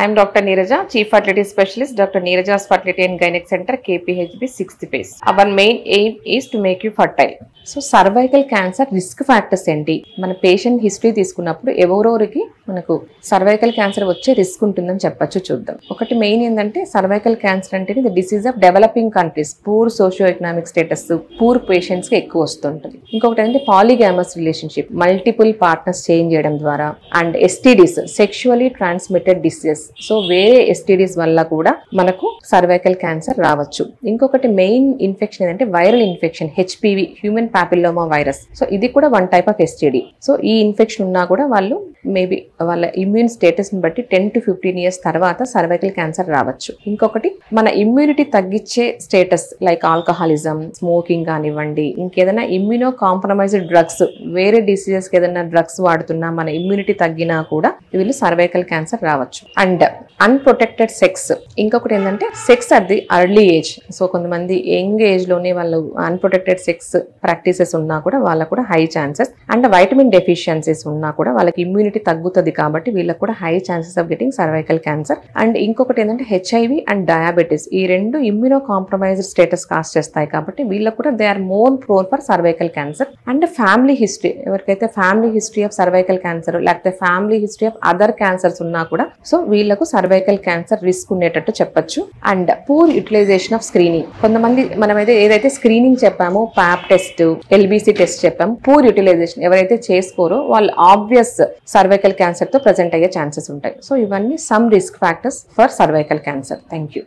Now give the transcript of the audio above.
I am Dr. Neeraja, Chief Fertility Specialist, Dr. Neeraja's Fertility and Gynec Center, KPHB 6th phase. Our main aim is to make you fertile. So cervical cancer risk factors ఏంటి? మన patient history తీసుకున్నప్పుడు ఎవరెవరికి మనకు cervical cancer వచ్చే risk ఉంటుందని చెప్పొచ్చు. చూద్దాం. ఒకటి మెయిన్ ఏంటంటే సర్వైకల్ క్యాన్సర్ అంటే ఇది disease of developing countries, poor socio economic status, poor patients కి ఎక్కువ వస్తుంటుంది. ఇంకొకటి ఏంటంటే పాలిగామస్ రిలేషన్షిప్, మల్టిపుల్ పార్ట్నర్స్ చేంజ్ చేయడం ద్వారా, and STDs, sexually transmitted diseases. So వేరే ఎస్టీడీస్ వల్ల కూడా మనకు సర్వైకల్ క్యాన్సర్ రావచ్చు. ఇంకొకటి మెయిన్ ఇన్ఫెక్షన్ ఏంటంటే viral infection, HPV, human papilloma virus. So ఇది కూడా one type of STD. So ఈ ఇన్ఫెక్షన్ ఉన్నా కూడా వాళ్ళు మేబీ వాళ్ళ ఇమ్యూన్ స్టేటస్ ని బట్టి 10 to 15 years తర్వాత సర్వైకల్ క్యాన్సర్ రావచ్చు. ఇంకొకటి మన ఇమ్యూనిటీ తగ్గించే స్టేటస్ లైక్ ఆల్కహాలిజం, స్మోకింగ్ కానివ్వండి, ఇంకేదైనా ఇమ్యూనో కాంప్రమైజ్డ్ డ్రగ్స్, వేరే డిసీజెస్ కి ఏదైనా డ్రగ్స్ వాడుతున్నా మన ఇమ్యూనిటీ తగ్గినా కూడా వీళ్ళు సర్వైకల్ క్యాన్సర్ రావచ్చు. అండ్ అన్ప్రొటెక్టెడ్ సెక్స్, ఇంకొకటి ఏంటంటే sex at the early age. So కొంతమంది యంగ్ ఏజ్ లోనే వాళ్ళు అన్ప్రొటెక్టెడ్ సెక్స్ ప్రాక్టీసెస్ ఉన్నా కూడా వాళ్ళకు కూడా high chances. And vitamin deficiencies ఉన్నా కూడా వాళ్ళకి ఇమ్యూనిటీ తగ్గుతుంది కాబట్టి వీళ్ళకి కూడా high chances of getting cervical cancer. And ఇంకొకటి ఏంటంటే హెచ్ఐవి అండ్ డయాబెటీస్, ఈ రెండు ఇమ్యూనో కాంప్రమైజ్డ్ స్టేటస్ కాస్ట్ చేస్తాయి కాబట్టి వీళ్ళకి కూడా they are more prone for cervical cancer. And family history, ఎవరికైతే family history of cervical cancer లేకపోతే family history of other cancers ఉన్నా కూడా సో వీళ్ళకు సర్వైకల్ క్యాన్సర్ రిస్క్ ఉండేటట్టు చెప్పొచ్చు. And poor utilisation of screening, కొంతమంది మనమైతే ఏదైతే స్క్రీనింగ్ చెప్పామో ప్యాప్ టెస్ట్, ఎల్బిసి టెస్ట్ చెప్పాము, పూర్ యూటిలైజేషన్ ఎవరైతే చేసుకోరో వాళ్ళు ఆబ్వియస్ సర్వైకల్ క్యాన్సర్ తో ప్రెజెంట్ అయ్యే ఛాన్సెస్ ఉంటాయి. సో ఇవన్నీ some risk factors for cervical cancer. Thank you.